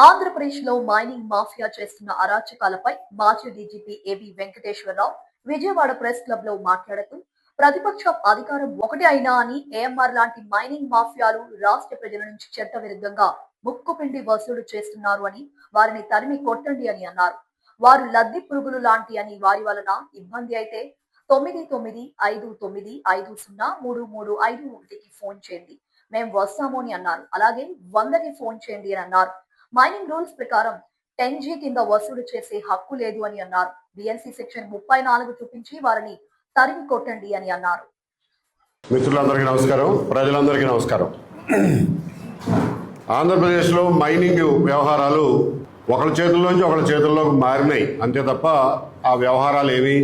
ఆంధ్రప్రదేశ్లో mining mafia చేస్తున్న అరాచకాలపై మాజీ DGP AB Venkateswararao Vijayawada press club లో మాట్లాడుతూ ప్రతిపక్షం అధికారం ఒకటే అయినా అని ఏఎంఆర్ లాంటి మైనింగ్ మాఫియాలు రాష్ట్ర ప్రజల నుంచి చట్ట విరుద్ధంగా ముక్కుపిండి వసూలు చేస్తున్నారు అని వారిని తరిమి కొట్టండి అని అన్నారు. వారు లద్ది పురుగులు లాంటి అని వారి వలన ఇబ్బంది అయితే 9959503335 ఫోన్ చేయండి, మేము వస్తాము అని అన్నారు. అలాగే 100కి ఫోన్ చేయండి అని అన్నారు. మైనింగ్ రూల్స్ ప్రకారం 10G కింద వసూలు చేసే హక్కు లేదు అని అన్నారు. బిఎన్సి సెక్షన్ 34 చూపించి వారిని తరిమి కొట్టండి అని అన్నారు. మిత్రులందరికీ నమస్కారం, ప్రజలందరికీ నమస్కారం. ఆంధ్రప్రదేశ్లో మైనింగ్ వ్యవహారాలు ఒకరి చేతుల్లోంచి ఒకరి చేతుల్లోకి మారినాయి అంతే తప్ప ఆ వ్యవహారాలు ఏమి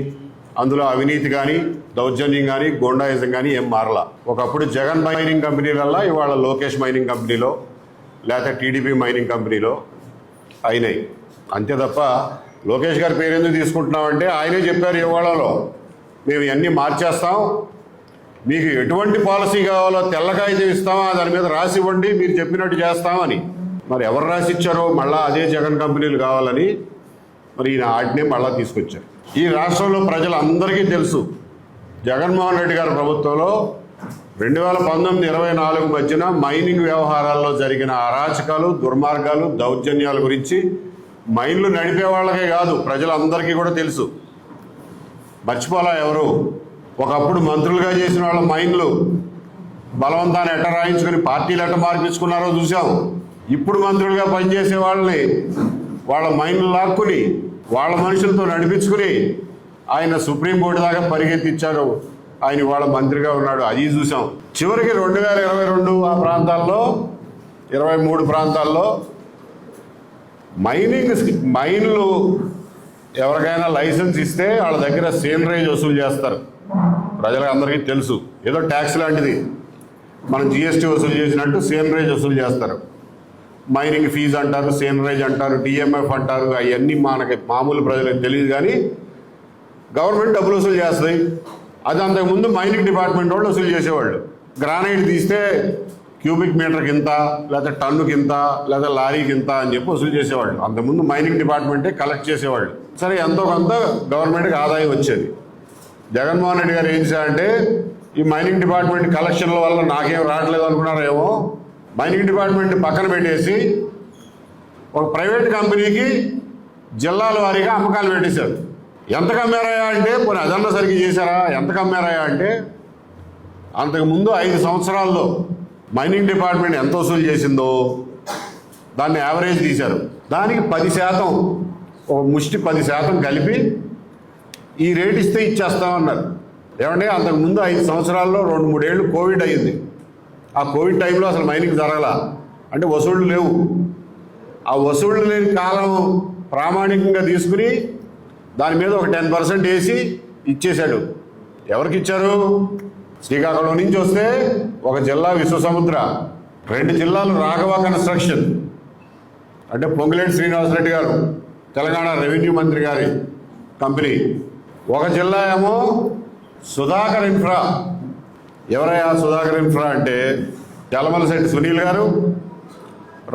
అందులో అవినీతి కానీ దౌర్జన్యం కానీ గోండాయిజం కానీ ఏం మారలా. ఒకప్పుడు జగన్ మైనింగ్ కంపెనీలల్లా ఇవాళ లోకేష్ మైనింగ్ కంపెనీలో లేకపోతే టీడీపీ మైనింగ్ కంపెనీలో అయినాయి అంతే తప్ప లోకేష్ గారి పేరు ఎందుకు తీసుకుంటున్నామంటే ఆయనే చెప్పారు ఇవాళలో మేము ఇవన్నీ మార్చేస్తాం, మీకు ఎటువంటి పాలసీ కావాలో తెల్లకాయితం ఇస్తామా దాని మీద రాసి ఇవ్వండి, మీరు చెప్పినట్టు చేస్తామని. మరి ఎవరు రాసి ఇచ్చారో మళ్ళీ అదే జగన్ కంపెనీలు కావాలని మరి ఈయన ఆజ్ఞ మళ్ళా తీసుకొచ్చారు. ఈ రాష్ట్రంలో ప్రజలందరికీ తెలుసు జగన్మోహన్ రెడ్డి గారి ప్రభుత్వంలో 2019-24 మధ్యన మైనింగ్ వ్యవహారాల్లో జరిగిన అరాచకాలు, దుర్మార్గాలు, దౌర్జన్యాల గురించి మైన్లు నడిపే వాళ్ళకే కాదు ప్రజలందరికీ కూడా తెలుసు. మర్చిపోలా ఎవరు. ఒకప్పుడు మంత్రులుగా చేసిన వాళ్ళ మైన్లు బలవంతాన్ని ఎట్ట రాయించుకుని పార్టీలు ఎట్ట మార్పించుకున్నారో చూసాం. ఇప్పుడు మంత్రులుగా పనిచేసే వాళ్ళని వాళ్ళ మైన్లు లాక్కుని వాళ్ళ మనుషులతో నడిపించుకుని ఆయన సుప్రీంకోర్టు దాకా పరిగెత్తిచ్చారు. ఆయన వాళ్ళ మంత్రిగా ఉన్నాడు, అది చూసాం. చివరికి 2022 ఆ ప్రాంతాల్లో 23 ప్రాంతాల్లో మైన్లు ఎవరికైనా లైసెన్స్ ఇస్తే వాళ్ళ దగ్గర సేనరేజ్ వసూలు చేస్తారు. ప్రజలకు అందరికీ తెలుసు, ఏదో ట్యాక్స్ లాంటిది. మనం జిఎస్టీ వసూలు చేసినట్టు సేనరేజ్ వసూలు చేస్తారు. మైనింగ్ ఫీజు అంటారు, సేనరేజ్ అంటారు, డిఎంఎఫ్ అంటారు. అవన్నీ మనకి మామూలు ప్రజలకు తెలియదు, కానీ గవర్నమెంట్ డబ్బులు వసూలు చేస్తుంది. అది అంతకుముందు మైనింగ్ డిపార్ట్మెంట్ వాళ్ళు వసూలు చేసేవాళ్ళు. గ్రానైట్ తీస్తే క్యూబిక్ మీటర్కి ఇంత, లేదా టన్నుకి ఇంత, లేదా లారీకి ఇంత అని చెప్పి వసూలు చేసేవాళ్ళు. అంతకుముందు మైనింగ్ డిపార్ట్మెంటే కలెక్ట్ చేసేవాళ్ళు. సరే, ఎంతో కొంత గవర్నమెంట్కి ఆదాయం వచ్చేది. జగన్మోహన్ రెడ్డి గారు ఏం చేశారంటే ఈ మైనింగ్ డిపార్ట్మెంట్ కలెక్షన్ల వల్ల నాకేం రావట్లేదు అనుకున్నారేమో, మైనింగ్ డిపార్ట్మెంట్ పక్కన పెట్టేసి ఒక ప్రైవేట్ కంపెనీకి జిల్లాల వారీగా అమ్మకాలు పెట్టేశారు. ఎంత కమ్మారాయా అంటే పోనీ అదన్నా సరిగ్గా చేశారా? ఎంత కమ్మారాయా అంటే అంతకుముందు 5 సంవత్సరాల్లో మైనింగ్ డిపార్ట్మెంట్ ఎంత వసూలు చేసిందో దాన్ని యావరేజ్ తీశారు. దానికి 10%, ఒక ముష్టి 10% కలిపి ఈ రేట్ ఇస్తే ఇచ్చేస్తామన్నారు. ఏమంటే అంతకుముందు 5 సంవత్సరాల్లో 2-3 ఏళ్ళు కోవిడ్ అయ్యింది. ఆ కోవిడ్ టైంలో అసలు మైనింగ్ జరగల, అంటే వసూళ్లు లేవు. ఆ వసూళ్లు లేని కాలం ప్రామాణికంగా తీసుకుని దాని మీద ఒక 10% వేసి ఇచ్చేశాడు. ఎవరికి ఇచ్చారు? శ్రీకాకుళం నుంచి వస్తే ఒక జిల్లా విశ్వసముద్ర, 2 జిల్లాలు రాఘవ కన్స్ట్రక్షన్ అంటే పొంగులేటి శ్రీనివాసరెడ్డి గారు తెలంగాణ రెవెన్యూ మంత్రి గారి కంపెనీ, ఒక జిల్లా ఏమో సుధాకర్ ఇన్ఫ్రా. ఎవరయ్యా సుధాకర్ ఇన్ఫ్రా అంటే తెలమలశెట్టి సునీల్ గారు,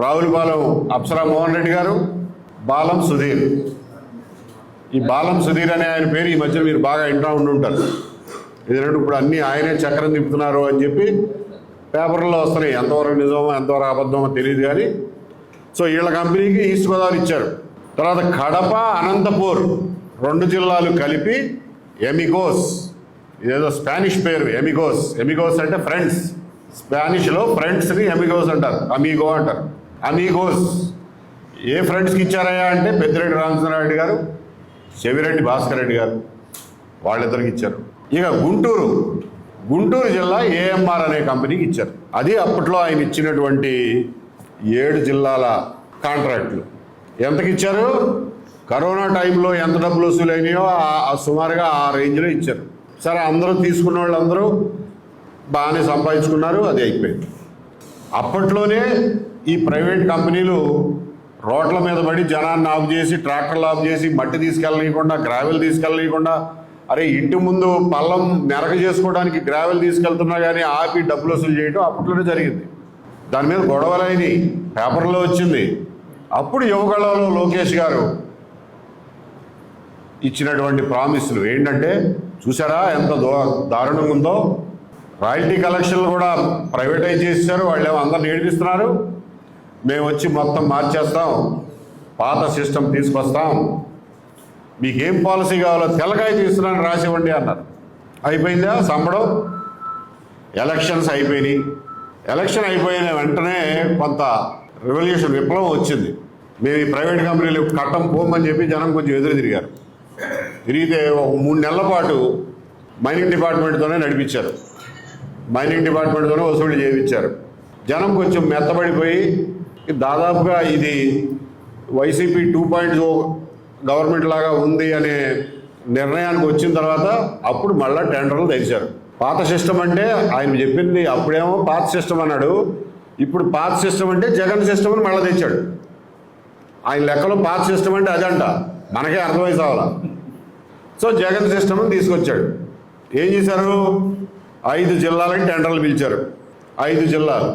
రావులపాలెం అప్సరా మోహన్ రెడ్డి గారు, బాలం సుధీర్. ఈ బాలం సుధీర్ అనే ఆయన పేరు ఈ మధ్య మీరు బాగా ఇంటా ఉండుంటారు. ఎందుకంటే ఇప్పుడు అన్నీ ఆయనే చక్రం తిప్పుతున్నారు అని చెప్పి పేపర్లో వస్తున్నాయి. ఎంతవరకు నిజమో ఎంతవరకు అబద్ధమో తెలియదు కానీ. సో వీళ్ళ కంపెనీకి ఈస్ట్ గోదావరి ఇచ్చారు. తర్వాత కడప, అనంతపూర్ 2 జిల్లాలు కలిపి ఎమిగోస్, ఇదేదో స్పానిష్ పేరు ఎమిగోస్. ఎమిగోస్ అంటే ఫ్రెండ్స్, స్పానిష్లో ఫ్రెండ్స్ని ఎమిగోస్ అంటారు, అమీగో అంటారు. అమీగోస్ ఏ ఫ్రెండ్స్కి ఇచ్చారయ్యా అంటే పెద్దిరెడ్డి రామచంద్రారెడ్డి గారు, చెవిరెడ్డి భాస్కర్ రెడ్డి గారు, వాళ్ళిద్దరికి ఇచ్చారు. ఇక గుంటూరు జిల్లా ఏఎంఆర్ అనే కంపెనీకి ఇచ్చారు. అది అప్పట్లో ఆయన ఇచ్చినటువంటి 7 జిల్లాల కాంట్రాక్టులు. ఎంతకి ఇచ్చారు? కరోనా టైంలో ఎంత డబ్బులు వసూలైనాయో సుమారుగా ఆ రేంజ్లో ఇచ్చారు. సరే, అందరూ తీసుకున్న వాళ్ళందరూ బాగానే సంపాదించుకున్నారు, అది అయిపోయింది. అప్పట్లోనే ఈ ప్రైవేట్ కంపెనీలు రోడ్ల మీద పడి జనాన్ని ఆఫ్ చేసి, ట్రాక్టర్లు ఆఫ్ చేసి, మట్టి తీసుకెళ్ళనీయకుండా, గ్రావెల్ తీసుకెళ్ళనీయకుండా, అరే ఇంటి ముందు పల్లం మెరగ చేసుకోవడానికి గ్రావెల్ తీసుకెళ్తున్నా కానీ ఆపి డబ్బులు వసూలు చేయడం అప్పట్లోనే జరిగింది. దాని మీద గొడవలైనవి, పేపర్లో వచ్చింది. అప్పుడు యువగళంలో లోకేష్ గారు ఇచ్చినటువంటి ప్రామిస్లు ఏంటంటే చూసారా ఎంత దారుణంగా ఉందో, రాయల్టీ కలెక్షన్లు కూడా ప్రైవేటైజ్ చేశారు, వాళ్ళేమో అందరిని ఏడిపిస్తున్నారు, మేము వచ్చి మొత్తం మార్చేస్తాం, పాత సిస్టమ్ తీసుకొస్తాం, మీకేం పాలసీ కావాలో తెల్లకాయ తీసుకున్నాను రాసివ్వండి అన్నారు. అయిపోయిందా సంబడం? ఎలక్షన్స్ అయిపోయినాయి. ఎలక్షన్ అయిపోయిన వెంటనే కొంత రెవల్యూషన్, విప్లవం వచ్చింది. మేము ఈ ప్రైవేట్ కంపెనీలు కట్టం పోమని చెప్పి జనం కొంచెం ఎదురు తిరిగారు. తిరిగితే ఒక 3 నెలల పాటు మైనింగ్ డిపార్ట్మెంట్తోనే నడిపించారు, మైనింగ్ డిపార్ట్మెంట్తోనే వసూలు చేయించారు. జనం కొంచెం మెత్తబడిపోయి దాదాపుగా ఇది వైసీపీ 2.0 గవర్నమెంట్ లాగా ఉంది అనే నిర్ణయానికి వచ్చిన తర్వాత అప్పుడు మళ్ళీ టెండర్లు తెచ్చారు. పాత సిస్టమ్ అంటే ఆయన చెప్పింది అప్పుడేమో పాత సిస్టమ్ అన్నాడు, ఇప్పుడు పాత సిస్టమ్ అంటే జగన్ సిస్టమ్ అని మళ్ళీ తెచ్చాడు. ఆయన లెక్కలో పాత సిస్టమ్ అంటే అదంట, మనకే అర్థమై సావాల. సో జగన్ సిస్టమ్ తీసుకొచ్చాడు. ఏం చేశారు? 5 జిల్లాలకి టెండర్లు పిలిచారు. 5 జిల్లాలు.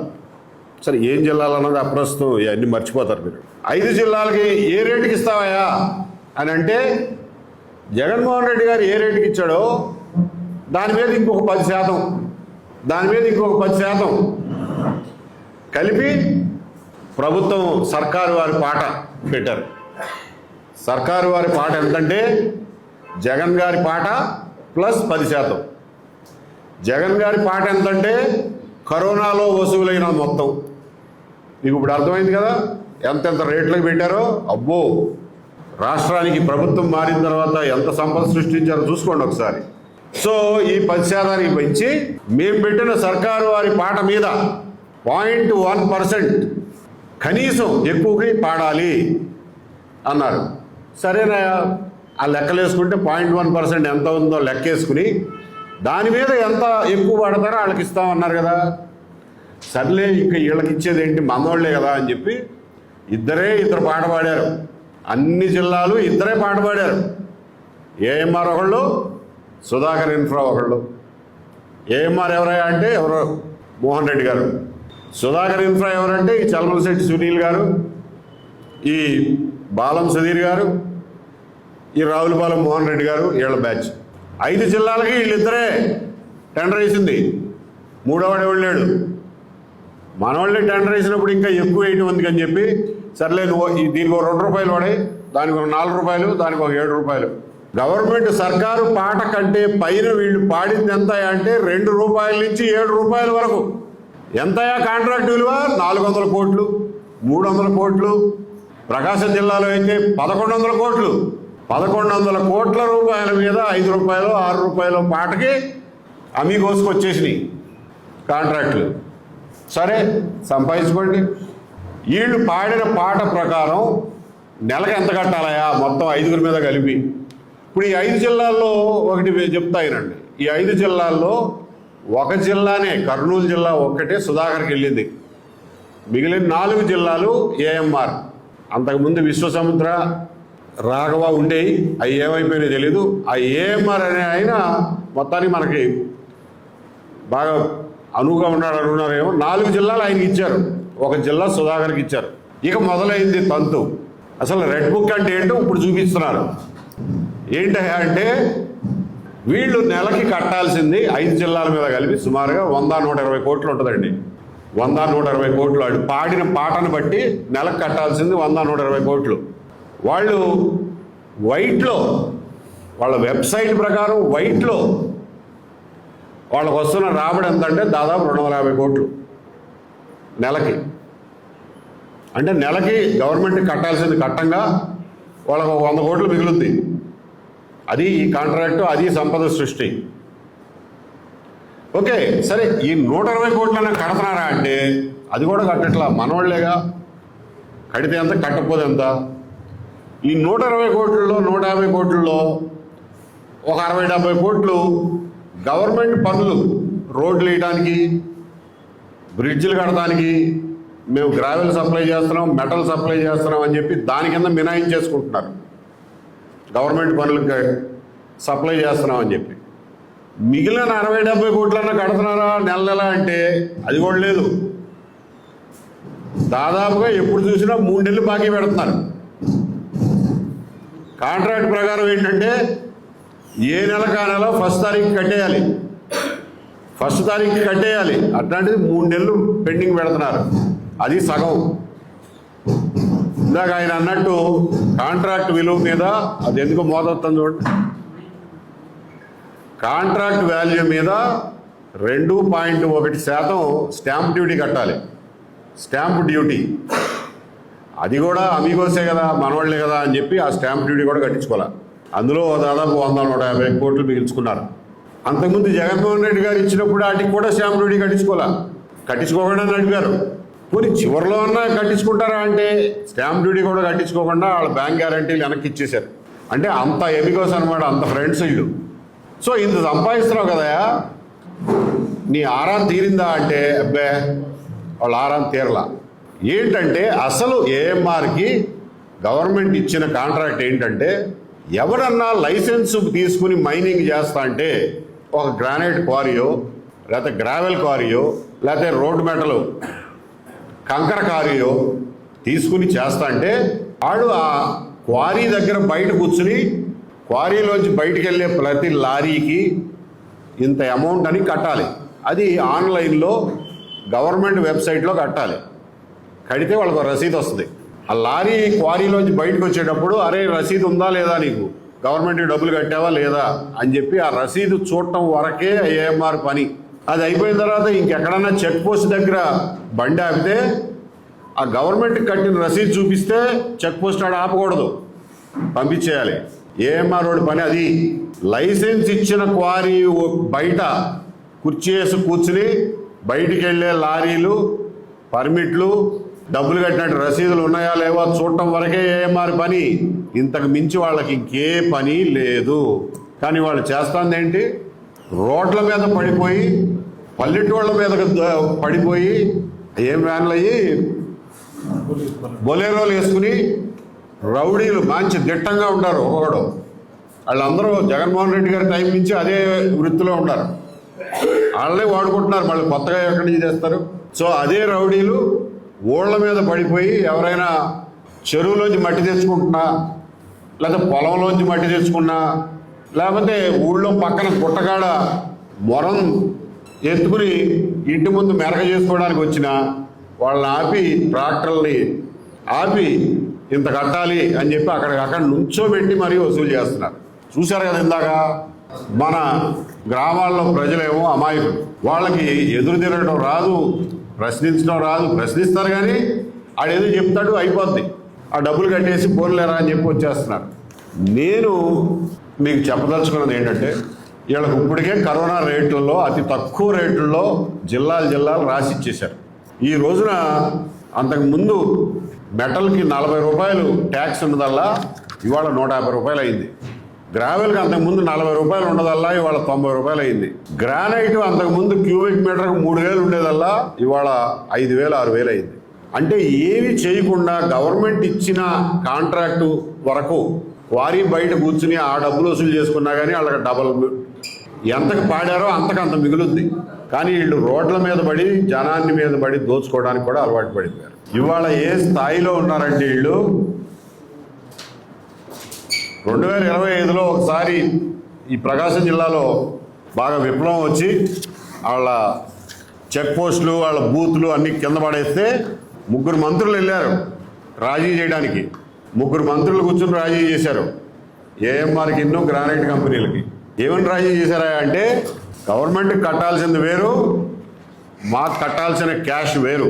సరే ఏం జిల్లాలు అన్నది అప్రస్తుతం, ఇవన్నీ మర్చిపోతారు మీరు. 5 జిల్లాలకి ఏ రేటుకి ఇస్తావయ్యా అని అంటే జగన్మోహన్ రెడ్డి గారు ఏ రేటుకి ఇచ్చాడో దాని మీద ఇంకొక 10%, దాని మీద ఇంకొక 10% కలిపి ప్రభుత్వం సర్కారు వారి పాట పెట్టారు. సర్కారు వారి పాట ఎంతంటే జగన్ గారి పాట ప్లస్ 10%. జగన్ గారి పాట ఎంతంటే కరోనాలో వసూలైన మొత్తం. మీకు ఇప్పుడు అర్థమైంది కదా ఎంతెంత రేట్లకు పెట్టారో. అబ్బో, రాష్ట్రానికి ప్రభుత్వం మారిన తర్వాత ఎంత సంపద సృష్టించారో చూసుకోండి ఒకసారి. సో ఈ 10% పెంచి మేము పెట్టిన సర్కారు వారి పాట మీద 0.1% కనీసం ఎక్కువకి పాడాలి అన్నారు. సరేనా, ఆ లెక్కలు వేసుకుంటే 0.1% ఎంత ఉందో లెక్కేసుకుని దాని మీద ఎంత ఎక్కువ పడతారో వాళ్ళకి ఇస్తామన్నారు కదా. సర్లే ఇంకా వీళ్ళకి ఇచ్చేది ఏంటి, మనోళ్లే కదా అని చెప్పి ఇద్దరు పాట పాడారు. అన్ని జిల్లాలు ఇద్దరే పాట పాడారు. ఏఎంఆర్ ఒకళ్ళు, సుధాకర్ ఇన్ఫ్రా ఒకళ్ళు. ఏఎంఆర్ ఎవరయ్యా అంటే ఎవరో మోహన్ రెడ్డి గారు. సుధాకర్ ఇన్ఫ్రా ఎవరంటే ఈ చలమలశెట్టి సునీల్ గారు, ఈ బాలం సుధీర్ గారు, ఈ రావులపాలెం మోహన్ రెడ్డి గారు, వీళ్ళ బ్యాచ్. 5 జిల్లాలకి వీళ్ళిద్దరే టెండర్ వేసింది. మూడోవాడు ఎవడు లేడు. మనవాళ్ళే టెండర్ వేసినప్పుడు ఇంకా ఎక్కువ వేయటం ఉంది అని చెప్పి సర్లే నువ్వు దీనికి ఒక 2 రూపాయలు వాడాయి, దానికి ఒక 4 రూపాయలు, దానికి ఒక 7 రూపాయలు. గవర్నమెంట్ సర్కారు పాట కంటే పైన వీళ్ళు పాడింది ఎంత అంటే 2 రూపాయల నుంచి 7 రూపాయల వరకు. ఎంతయా కాంట్రాక్ట్ విలువ? 400 కోట్లు, 300 కోట్లు. ప్రకాశం జిల్లాలో అయితే 1100 కోట్లు. 1100 కోట్ల రూపాయల మీద 5 రూపాయలు 6 రూపాయలు పాటకి అమీగోస్కి వచ్చేసినాయి కాంట్రాక్టులు. సరే సంపాదించుకోండి. వీళ్ళు పాడిన పాట ప్రకారం నెలకు ఎంత కట్టాలయా మొత్తం 5గురి మీద కలిపి? ఇప్పుడు ఈ 5 జిల్లాల్లో ఒకటి చెప్తాయినండి. ఈ 5 జిల్లాల్లో ఒక జిల్లానే, కర్నూలు జిల్లా ఒక్కటే సుధాకర్కి వెళ్ళింది. మిగిలిన 4 జిల్లాలు ఏఎంఆర్. అంతకుముందు విశ్వసముద్ర, రాఘవ ఉండేవి, అవి ఏమైపోయినాయో తెలీదు. ఆ ఏఎంఆర్ అనే ఆయన మొత్తానికి మనకి బాగా అనువుగా ఉన్నారేమో. 4 జిల్లాలు ఆయనకి ఇచ్చారు, 1 జిల్లా సుధాకర్కి ఇచ్చారు. ఇక మొదలైంది తంతు. అసలు రెడ్ బుక్ అంటే ఏంటో ఇప్పుడు చూపిస్తున్నారు. ఏంటి అంటే వీళ్ళు నెలకి కట్టాల్సింది 5 జిల్లాల మీద కలిపి సుమారుగా 100-120 కోట్లు ఉంటుందండి. 100-120 కోట్లు. వాడు పాడిన పాటను బట్టి నెలకు కట్టాల్సింది 100-120 కోట్లు. వాళ్ళు వైట్లో, వాళ్ళ వెబ్సైట్ ప్రకారం వైట్లో వాళ్ళకు వస్తున్న రాబడి ఎంతంటే దాదాపు 250 కోట్లు నెలకి. అంటే నెలకి గవర్నమెంట్కి కట్టాల్సింది కట్టంగా వాళ్ళకు 100 కోట్లు మిగులుద్ది. అది ఈ కాంట్రాక్టు, అది సంపద సృష్టి. ఓకే సరే, ఈ 120 కోట్లన్నా కడుతున్నారా అంటే అది కూడా కట్టట్లా. మనవాళ్లేగా, కడితే ఎంత కట్టకపోతే ఎంత. ఈ 120 కోట్లలో 150 కోట్లలో ఒక 60-70 కోట్లు గవర్నమెంట్ పనులు, రోడ్లు వేయడానికి, బ్రిడ్జిలు కట్టడానికి, మేము గ్రావెల్ సప్లై చేస్తున్నాం, మెటల్ సప్లై చేస్తున్నాం అని చెప్పి దాని కింద మినాయించేసుకుంటున్నారు. గవర్నమెంట్ పనులకి సప్లై చేస్తున్నాం అని చెప్పి. మిగిలిన 60-70 కోట్లన్నా కడుతున్నారా నెల నెల అంటే అది కూడా లేదు. దాదాపుగా ఎప్పుడు చూసినా 3 నెలలు బాకీ పెడుతున్నారు. కాంట్రాక్ట్ ప్రకారం ఏంటంటే ఏ నెల కా నెల ఫస్ట్ తారీఖు కట్టేయాలి, అట్లాంటిది 3 నెలలు పెండింగ్ పెడుతున్నారు. అది సగం. ఇందాక ఆయన అన్నట్టు కాంట్రాక్ట్ విలువ మీద అది ఎందుకు మోదొస్తుంది చూడండి. కాంట్రాక్ట్ వాల్యూ మీద 2.1% స్టాంప్ డ్యూటీ కట్టాలి. స్టాంప్ డ్యూటీ అది కూడా అమీగోసే కదా, మనవాళ్లే కదా అని చెప్పి ఆ స్టాంప్ డ్యూటీ కూడా కట్టించుకోవాలి. అందులో దాదాపు 100-150 కోట్లు మిగిల్చుకున్నారు. అంతకుముందు జగన్మోహన్ రెడ్డి గారు ఇచ్చినప్పుడు వాటికి కూడా స్టాంప్ డ్యూటీ కట్టించుకోకుండా నడిపారు. పోనీ చివరిలో అన్నా కట్టించుకుంటారా అంటే స్టాంప్ డ్యూటీ కూడా కట్టించుకోకుండా వాళ్ళ బ్యాంక్ గ్యారంటీలు వెనక్కి ఇచ్చేశారు. అంటే అంత ఎమిగోస్ అనమాట, అంత ఫ్రెండ్స్ వీళ్ళు. సో ఇంత సంపాదిస్తున్నావు కదా, నీ ఆరాం తీరిందా అంటే అబ్బే వాళ్ళ ఆరాం తీరలా. ఏంటంటే అసలు ఏఎంఆర్కి గవర్నమెంట్ ఇచ్చిన కాంట్రాక్ట్ ఏంటంటే, ఎవరన్నా లైసెన్స్ తీసుకుని మైనింగ్ చేస్తా అంటే ఒక గ్రానైట్ క్వారీయో లేకపోతే గ్రావెల్ క్వారీయో లేకపోతే రోడ్ మెటల్ కంకర క్వారీయో తీసుకుని చేస్తా అంటే వాడు ఆ క్వారీ దగ్గర బయట కూర్చుని క్వారీలోంచి బయటికి వెళ్ళే ప్రతి లారీకి ఇంత అమౌంట్ అని కట్టాలి. అది ఆన్లైన్లో గవర్నమెంట్ వెబ్సైట్లో కట్టాలి. కడితే వాళ్ళకు రసీదు వస్తుంది. ఆ లారీ క్వారీలోంచి బయటకు వచ్చేటప్పుడు అరే రసీదు ఉందా లేదా, నీకు గవర్నమెంట్కి డబ్బులు కట్టావా లేదా అని చెప్పి ఆ రసీదు చూడటం వరకే ఏఎంఆర్ పని. అది అయిపోయిన తర్వాత ఇంకెక్కడన్నా చెక్ పోస్ట్ దగ్గర బండి ఆపితే ఆ గవర్నమెంట్కి కట్టిన రసీదు చూపిస్తే చెక్ పోస్ట్ ఆడ ఆపకూడదు, పంపించేయాలి. ఏఎంఆర్ రోడ్ పని అది. లైసెన్స్ ఇచ్చిన క్వారీ బయట కుర్చీ వేసి కూర్చుని బయటికి వెళ్ళే లారీలు, పర్మిట్లు, డబ్బులు కట్టినట్టు రసీదులు ఉన్నాయా లేవా చూడటం వరకే ఏఎంఆర్ పని. ఇంతకు మించి వాళ్ళకి ఇంకే పని లేదు. కానీ వాళ్ళు చేస్తుంది ఏంటి, రోడ్ల మీద పడిపోయి పల్లెటూళ్ళ మీద పడిపోయి ఏం వ్యాన్లు అయ్యి బొలేరోలు వేసుకుని రౌడీలు మంచి దిట్టంగా ఉంటారు. ఒక్కొక్కడు వాళ్ళందరూ జగన్మోహన్ రెడ్డి గారి టైం నుంచి అదే వృత్తిలో ఉన్నారు. వాళ్ళే వాడుకుంటున్నారు, మళ్ళీ కొత్తగా ఎక్కడి నుంచి చేస్తారు. సో అదే రౌడీలు ఊళ్ళ మీద పడిపోయి ఎవరైనా చెరువులోంచి మట్టి తెచ్చుకుంటున్నా లేకపోతే పొలంలోంచి మట్టి తెచ్చుకున్నా లేకపోతే ఊళ్ళో పక్కన గుట్టకాడ మొరం ఎత్తుకుని ఇంటి ముందు మెరక చేసుకోవడానికి వచ్చిన వాళ్ళని ఆపి ట్రాక్టర్ని ఆపి ఇంత కట్టాలి అని చెప్పి అక్కడ నుంచోబెట్టి మరీ వసూలు చేస్తున్నారు. చూశారు కదా ఇందాక. మన గ్రామాల్లో ప్రజలేమో అమాయకులు, వాళ్ళకి ఎదురు తిరగడం రాదు, ప్రశ్నించడం రాదు. ప్రశ్నిస్తారు కానీ ఆడేదో చెప్తాడు, అయిపోద్ది. ఆ డబ్బులు కట్టేసి పోలేరా అని చెప్పి వచ్చేస్తున్నారు. నేను మీకు చెప్పదలుచుకున్నది ఏంటంటే, వీళ్ళకి ఇప్పటికే కరోనా రేట్లలో అతి తక్కువ రేట్లలో జిల్లాలు రాసి ఇచ్చేశారు. ఈ రోజున అంతకుముందు మెటల్కి 40 రూపాయలు ట్యాక్స్ ఉన్నదల్లా ఇవాళ 150 రూపాయలు అయింది. గ్రావెల్కి అంతకుముందు 40 రూపాయలు ఉండదల్లా ఇవాళ 90 రూపాయలు అయింది. గ్రానైట్ అంతకుముందు క్యూబిక్ మీటర్కి 3000 ఉండేదల్లా ఇవాళ 5000 6000 అయింది. అంటే ఏమి చేయకుండా గవర్నమెంట్ ఇచ్చిన కాంట్రాక్టు వరకు క్వారీ బయట కూర్చుని ఆ డబ్బులు వసూలు చేసుకున్నా కానీ వాళ్ళకి డబల్ ఎంతకు పాడారో అంతకంత మిగులుద్ది. కానీ వీళ్ళు రోడ్ల మీద పడి జనాన్ని మీద పడి దోచుకోవడానికి కూడా అలవాటు పడిపోయారు. ఇవాళ ఏ స్థాయిలో ఉన్నారంటే వీళ్ళు 2025లో ఒకసారి ఈ ప్రకాశం జిల్లాలో బాగా విప్లవం వచ్చి వాళ్ళ చెక్ పోస్టులు వాళ్ళ బూతులు అన్ని కింద పడేస్తే 3 మంత్రులు వెళ్ళారు రాజీ చేయడానికి. 3 మంత్రులు కూర్చొని రాజీ చేశారు ఏఎంఆర్కి ఎన్నో గ్రానైట్ కంపెనీలకి. ఏమని రాజీ చేశారా అంటే, గవర్నమెంట్కి కట్టాల్సింది వేరు, మాకు కట్టాల్సిన క్యాష్ వేరు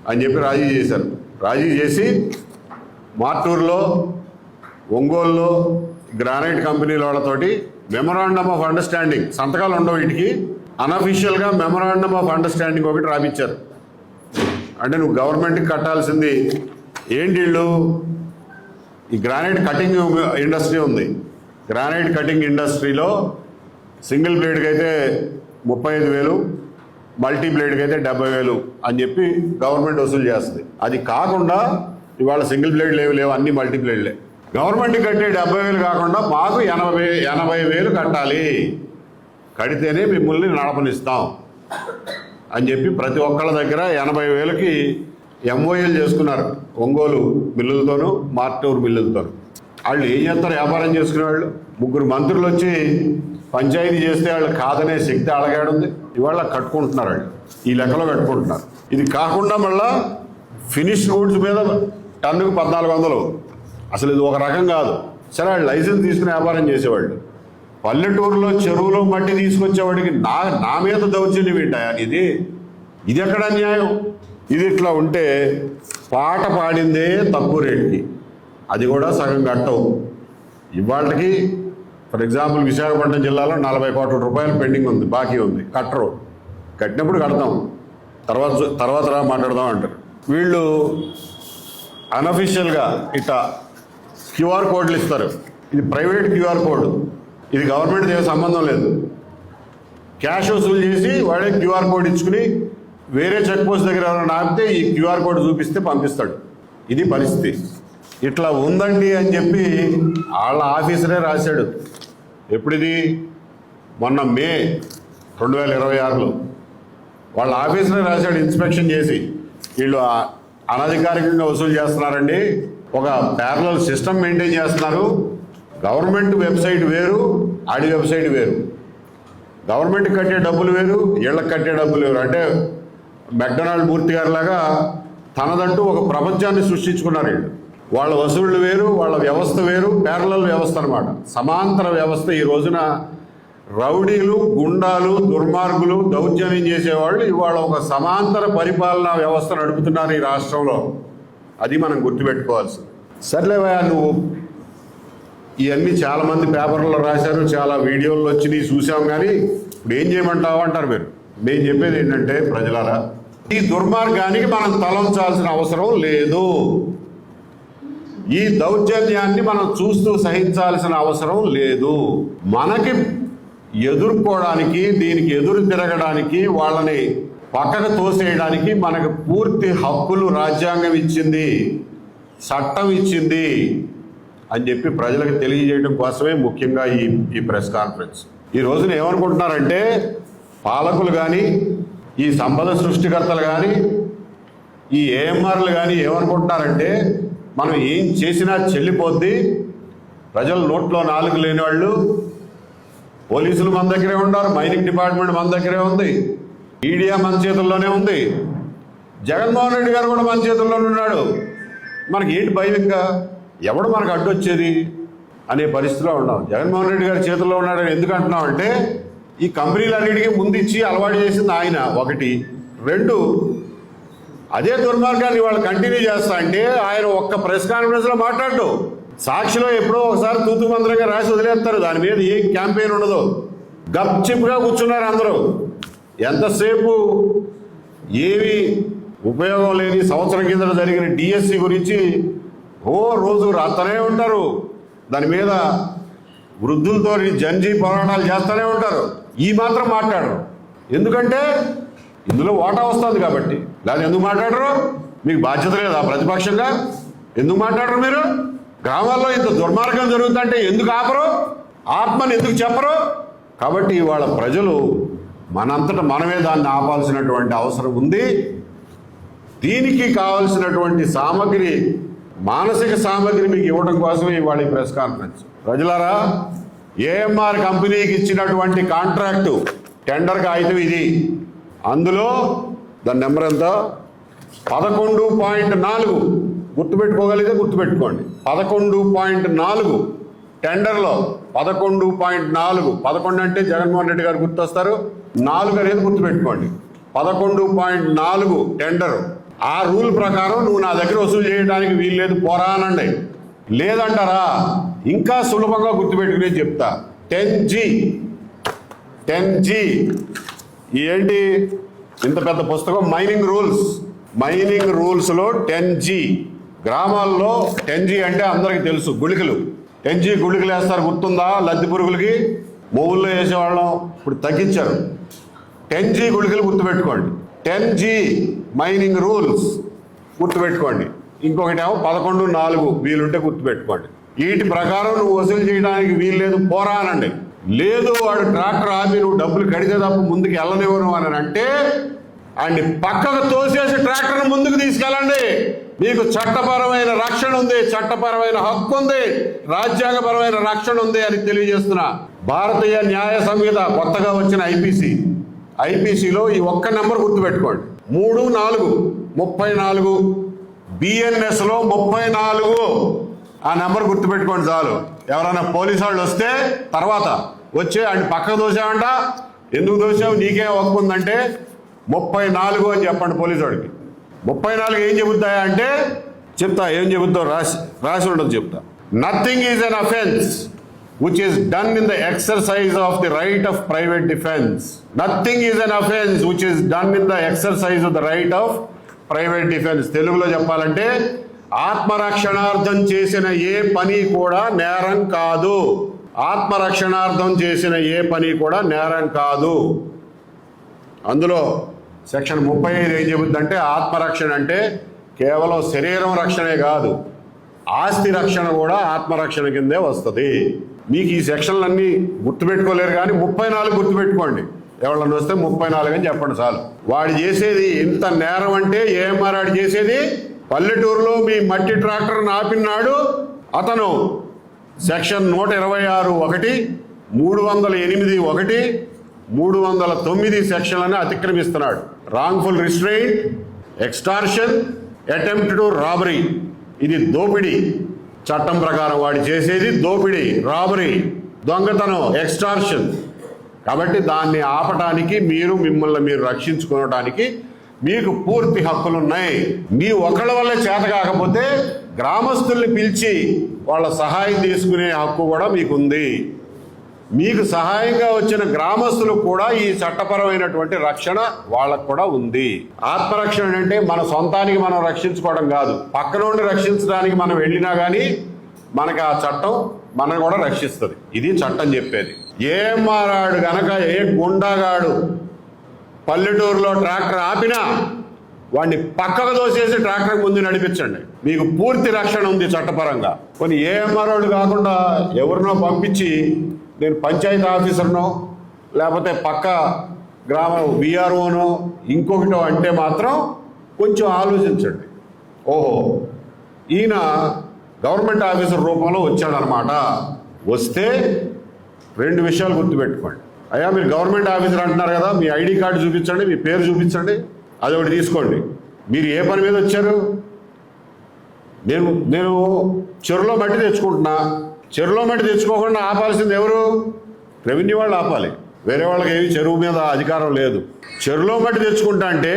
అని చెప్పి రాజీ చేశారు. రాజీ చేసి మార్టూరులో, ఒంగోలులో గ్రానైట్ కంపెనీల వాళ్ళతోటి మెమొరాండమ్ ఆఫ్ అండర్స్టాండింగ్, సంతకాలు ఉండవు వీటికి, అన్అఫీషియల్గా మెమొరాండమ్ ఆఫ్ అండర్స్టాండింగ్ ఒకటి రాపిచ్చారు. అంటే నువ్వు గవర్నమెంట్కి కట్టాల్సింది ఏంటి, వీళ్ళు ఈ గ్రానైట్ కటింగ్ ఇండస్ట్రీ ఉంది. గ్రానైట్ కటింగ్ ఇండస్ట్రీలో సింగిల్ బ్లేడ్కి అయితే 35,000, మల్టీ బ్లేడ్కి అయితే 70,000 అని చెప్పి గవర్నమెంట్ వసూలు చేస్తుంది. అది కాకుండా ఇవాళ సింగిల్ బ్లేడ్ లేవు, అన్ని మల్టీ బ్లేడ్లే. గవర్నమెంట్కి కట్టే 70,000 కాకుండా మాకు 80,000 కట్టాలి, కడితేనే మిమ్మల్ని నడపనిస్తాం అని చెప్పి ప్రతి ఒక్కళ్ళ దగ్గర 80,000కి ఎంఓయూలు చేసుకున్నారు ఒంగోలు మిల్లులతోనూ మార్టూరు మిల్లులతోనూ. వాళ్ళు ఏం చేస్తారు? వ్యాపారం చేసుకునే వాళ్ళు. 3 మంత్రులు వచ్చి పంచాయతీ చేస్తే వాళ్ళు కాదనే శక్తి అలగాడుంది. ఇవాళ కట్టుకుంటున్నారు, వాళ్ళు ఈ లెక్కలో కట్టుకుంటున్నారు. ఇది కాకుండా మళ్ళా ఫినిష్ గూడ్స్ మీద టన్నుకు 1400. అసలు ఇది ఒక రకం కాదు. సరే, వాళ్ళు లైసెన్స్ తీసుకుని వ్యాపారం చేసేవాళ్ళు. పల్లెటూరులో చెరువులో మట్టి తీసుకొచ్చేవాడికి నా మీద దౌర్జన్యం ఏంటాయా? ఇది ఎక్కడ న్యాయం? ఇది ఇట్లా ఉంటే పాట పాడిందే తక్కువ రేటుకి, అది కూడా సగం కట్టవు. ఇవాళకి ఫర్ ఎగ్జాంపుల్ విశాఖపట్నం జిల్లాలో 40 కోట్ల రూపాయలు పెండింగ్ ఉంది, బాకీ ఉంది. కట్టరు. కట్టినప్పుడు కడతాం, తర్వాత మాట్లాడదాం అంటారు. వీళ్ళు అన్అఫీషియల్గా ఇట్లా క్యూఆర్ కోడ్లు ఇస్తారు. ఇది ప్రైవేట్ క్యూఆర్ కోడ్, ఇది గవర్నమెంట్ ఏం సంబంధం లేదు. క్యాష్ వసూలు చేసి వాడే క్యూఆర్ కోడ్ ఇచ్చుకుని వేరే చెక్ పోస్ట్ దగ్గర ఎవరైనా ఆపితే ఈ క్యూఆర్ కోడ్ చూపిస్తే పంపిస్తాడు. ఇది పరిస్థితి. ఇట్లా ఉందండి అని చెప్పి వాళ్ళ ఆఫీసరే రాశాడు. ఎప్పుడిది? మొన్న మే 2026లో వాళ్ళ ఆఫీసరే రాశాడు ఇన్స్పెక్షన్ చేసి, వీళ్ళు అనధికారికంగా వసూలు చేస్తున్నారండి, ఒక ప్యారలల్ సిస్టమ్ మెయింటైన్ చేస్తున్నారు. గవర్నమెంట్ వెబ్సైట్ వేరు, ఆడి వెబ్సైట్ వేరు. గవర్నమెంట్ కట్టే డబ్బులు వేరు, వీళ్ళకి కట్టే డబ్బులు వేరు. అంటే మెక్డొనాల్డ్ మూర్తి గారి లాగా తనదంటూ ఒక ప్రపంచాన్ని సృష్టించుకున్నారు వీళ్ళు. వాళ్ళ వసూళ్లు వేరు, వాళ్ళ వ్యవస్థ వేరు, ప్యారలల్ వ్యవస్థ అనమాట, సమాంతర వ్యవస్థ. ఈ రోజున రౌడీలు, గుండాలు, దుర్మార్గులు, దౌర్జన్యం చేసేవాళ్ళు ఇవాళ ఒక సమాంతర పరిపాలనా వ్యవస్థ నడుపుతున్నారు ఈ రాష్ట్రంలో. అది మనం గుర్తుపెట్టుకోవాల్సింది. సర్లేవా, నువ్వు ఇవన్నీ చాలామంది పేపర్లో రాశారు, చాలా వీడియోల్లో వచ్చినాయి చూసాం, కానీ ఇప్పుడు ఏం చేయమంటావు అంటారు మీరు. నేను చెప్పేది ఏంటంటే, ప్రజలారా, ఈ దుర్మార్గానికి మనం తలంచాల్సిన అవసరం లేదు. ఈ దౌర్జన్యాన్ని మనం చూస్తూ సహించాల్సిన అవసరం లేదు. మనకి ఎదుర్కోవడానికి, దీనికి ఎదురు తిరగడానికి, వాళ్ళని పక్కకు తోసేయడానికి మనకు పూర్తి హక్కులు రాజ్యాంగం ఇచ్చింది, చట్టం ఇచ్చింది అని చెప్పి ప్రజలకు తెలియజేయడం కోసమే ముఖ్యంగా ఈ ప్రెస్ కాన్ఫరెన్స్. ఈ రోజున ఏమనుకుంటున్నారంటే, పాలకులు కానీ, ఈ సంపద సృష్టికర్తలు కానీ, ఈ ఏఎంఆర్లు కానీ ఏమనుకుంటున్నారంటే, మనం ఏం చేసినా చెల్లిపోద్ది, ప్రజల నోట్లో నాలుగు లేని వాళ్ళు, పోలీసులు మన దగ్గరే ఉన్నారు, మైనింగ్ డిపార్ట్మెంట్ మన దగ్గరే ఉంది, మీడియా మన చేతుల్లోనే ఉంది, జగన్మోహన్ రెడ్డి గారు కూడా మన చేతుల్లోనే ఉన్నాడు. మనకి ఏంటి భయం? ఇంకా ఎవడు మనకు అడ్డొచ్చేది అనే పరిస్థితిలో ఉన్నాం. జగన్మోహన్ రెడ్డి గారి చేతుల్లో ఉన్నాడని ఎందుకు అంటున్నాం అంటే, ఈ కంపెనీలన్నిటికీ ముందు ఇచ్చి అలవాటు చేసింది ఆయన, ఒకటి. రెండు, అదే దుర్మార్గాన్ని వాళ్ళు కంటిన్యూ చేస్తా అంటే ఆయన ఒక్క ప్రెస్ కాన్ఫరెన్స్లో మాట్లాడు. సాక్షిలో ఎప్పుడో ఒకసారి తూతు మంత్రంగా రాసి వదిలేస్తారు, దాని మీద ఏం క్యాంపెయిన్ ఉండదు. గప్చిప్గా కూర్చున్నారు అందరూ. ఎంతసేపు ఏమి ఉపయోగం లేని సంవత్సరం కింద జరిగిన డిఎస్సి గురించి రోజు రాస్తూనే ఉంటారు. దాని మీద వృద్ధులతో జంజీ పోరాటాలు చేస్తూనే ఉంటారు. ఈ మాత్రం మాట్లాడరు. ఎందుకంటే ఇందులో ఓటా వస్తుంది కాబట్టి. లేదా ఎందుకు మాట్లాడరు? మీకు బాధ్యత లేదా ప్రతిపక్షంగా? ఎందుకు మాట్లాడరు మీరు? గ్రామాల్లో ఇంత దుర్మార్గం జరుగుతుంటే ఎందుకు ఆపరు? ఆత్మని ఎందుకు చెప్పరు? కాబట్టి ఇవాళ ప్రజలు మనంతట మనమే దాన్ని ఆపాల్సినటువంటి అవసరం ఉంది. దీనికి కావలసినటువంటి సామగ్రి, మానసిక సామగ్రి మీకు ఇవ్వడం కోసమే ఇవాళ ఈ ప్రెస్ కాన్ఫరెన్స్. ప్రజలారా, ఏఎంఆర్ కంపెనీకి ఇచ్చినటువంటి కాంట్రాక్టు టెండర్ కాగితం ఇది. అందులో దాని నెంబర్ ఎంత? 11.4. గుర్తుపెట్టుకోగలిగితే గుర్తుపెట్టుకోండి. 11.4 టెండర్లో 11.4. 11 అంటే జగన్మోహన్ రెడ్డి గారు గుర్తొస్తారు, 4 అనేది గుర్తుపెట్టుకోండి. 11.4 టెండర్. ఆ రూల్ ప్రకారం నువ్వు నా దగ్గర వసూలు చేయడానికి వీల్లేదు, పోరా అనండి. లేదంటారా? ఇంకా సులభంగా గుర్తుపెట్టుకునే చెప్తా. 10G ఏంటి ఇంత పెద్ద పుస్తకం? Mining rules. మైనింగ్ రూల్స్లో 10G. గ్రామాల్లో 10G అంటే అందరికీ తెలుసు, గుళికలు. 10G గుళికలు వేస్తారు, గుర్తుందా? లద్ది పురుగులకి మొవుల్లో వేసేవాళ్ళం, ఇప్పుడు తగ్గించారు. 10G గుళికలు గుర్తుపెట్టుకోండి. 10G మైనింగ్ రూల్స్ గుర్తుపెట్టుకోండి. ఇంకొకటి ఏమో 11.4 వీలుంటే గుర్తుపెట్టుకోండి. వీటి ప్రకారం నువ్వు వసూలు చేయడానికి వీల్లేదు, పోరా అనండి. లేదు, వాడు ట్రాక్టర్ ఆపి నువ్వు డబ్బులు కడితే తప్ప ముందుకు వెళ్ళనివ్వను అని అంటే ఆయన్ని పక్కకు తోసేసి ట్రాక్టర్ను ముందుకు తీసుకెళ్ళండి. మీకు చట్టపరమైన రక్షణ ఉంది, చట్టపరమైన హక్కు ఉంది, రాజ్యాంగపరమైన రక్షణ ఉంది అని తెలియజేస్తున్నా. భారతీయ న్యాయ సంహిత కొత్తగా వచ్చిన ఐపీసీలో ఈ ఒక్క నెంబర్ గుర్తుపెట్టుకోండి, 34 బిఎన్ఎస్లో 34 ఆ నెంబర్ గుర్తుపెట్టుకోండి చాలు. ఎవరైనా పోలీసు వాళ్ళు వస్తే తర్వాత వచ్చి ఆయన పక్కకు దోసామంట, ఎందుకు దోసావు నీకేం హక్కు ఉందంటే 34 అని చెప్పండి పోలీసు వాడికి. 34 ఏం చెబుతాయా అంటే చెప్తా, ఏం చెబుతావు రాసి ఉండదు చెప్తా. Nothing is an offence which is done in the exercise of the right of private defense. Nothing is an offense which is done in the exercise of the right of private defense. తెలుగులో చెప్పాలంటే ఆత్మరక్షణార్థం చేసిన ఏ పని కూడా నేరం కాదు. ఆత్మరక్షణార్థం చేసిన ఏ పని కూడా నేరం కాదు. అందులో సెక్షన్ 35 ఏం చెబుతుందంటే ఆత్మరక్షణ అంటే కేవలం శరీరం రక్షణే కాదు, ఆస్తి రక్షణ కూడా ఆత్మరక్షణ కిందే వస్తుంది. మీకు ఈ సెక్షన్లన్నీ గుర్తుపెట్టుకోలేరు కానీ 34 గుర్తుపెట్టుకోండి. ఎవరన్నా వస్తే 34 అని చెప్పండి చాలు. వాడు చేసేది ఎంత నేరం అంటే ఏఎంఆర్ వాడు చేసేది పల్లెటూరులో మీ మట్టి ట్రాక్టర్ని ఆపినాడు అతను సెక్షన్ 126(1), 308(1), 309 సెక్షన్లను అతిక్రమిస్తున్నాడు. Wrongful restraint, extortion, attempt to robbery, ఇది దోపిడీ. చట్టం ప్రకారం వాడు చేసేది దోపిడీ, రాబరీ, దొంగతనం, ఎక్స్టార్షన్. కాబట్టి దాన్ని ఆపటానికి మిమ్మల్ని మీరు రక్షించుకోవడానికి మీకు పూర్తి హక్కులు ఉన్నాయి. మీ ఒకళ్ళ వల్ల చేత కాకపోతే గ్రామస్తుల్ని పిలిచి వాళ్ళ సహాయం తీసుకునే హక్కు కూడా మీకుంది. మీకు సహాయంగా వచ్చిన గ్రామస్తులకు కూడా ఈ చట్టపరమైనటువంటి రక్షణ వాళ్ళకు కూడా ఉంది. ఆత్మరక్షణ అంటే మన సొంతానికి మనం రక్షించుకోవడం కాదు, పక్కన నుండి రక్షించడానికి మనం వెళ్ళినా కానీ మనకు ఆ చట్టం మనం కూడా రక్షిస్తుంది. ఇది చట్టం చెప్పేది. ఏమారాడు గనక ఏ గుండాగాడు పల్లెటూరులో ట్రాక్టర్ ఆపినా వాడిని పక్కకు దోసేసి ట్రాక్టర్ ముందు నడిపించండి, మీకు పూర్తి రక్షణ ఉంది చట్టపరంగా. కొన్ని ఏఎంఆర్ఓలు కాకుండా ఎవరినో పంపించి నేను పంచాయతీ ఆఫీసర్నో లేకపోతే పక్క గ్రామ విఆర్ఓనో ఇంకొకటో అంటే మాత్రం కొంచెం ఆలోచించండి. ఓహో ఈయన గవర్నమెంట్ ఆఫీసర్ రూపంలో వచ్చాడనమాట. వస్తే 2 విషయాలు గుర్తుపెట్టుకోండి. అయ్యా మీరు గవర్నమెంట్ ఆఫీసర్ అంటున్నారు కదా, మీ ఐడి కార్డు చూపించండి, మీ పేరు చూపించండి, అదొకటి తీసుకోండి. మీరు ఏ పని మీద వచ్చారు? నేను చెరువులో మట్టి తెచ్చుకుంటున్నా. చెరువులో మట్టి తెచ్చుకోకుండా ఆపాల్సింది ఎవరు? రెవెన్యూ వాళ్ళు ఆపాలి. వేరే వాళ్ళకి ఏమి చెరువు మీద అధికారం లేదు. చెరువులో మట్టి తెచ్చుకుంటా అంటే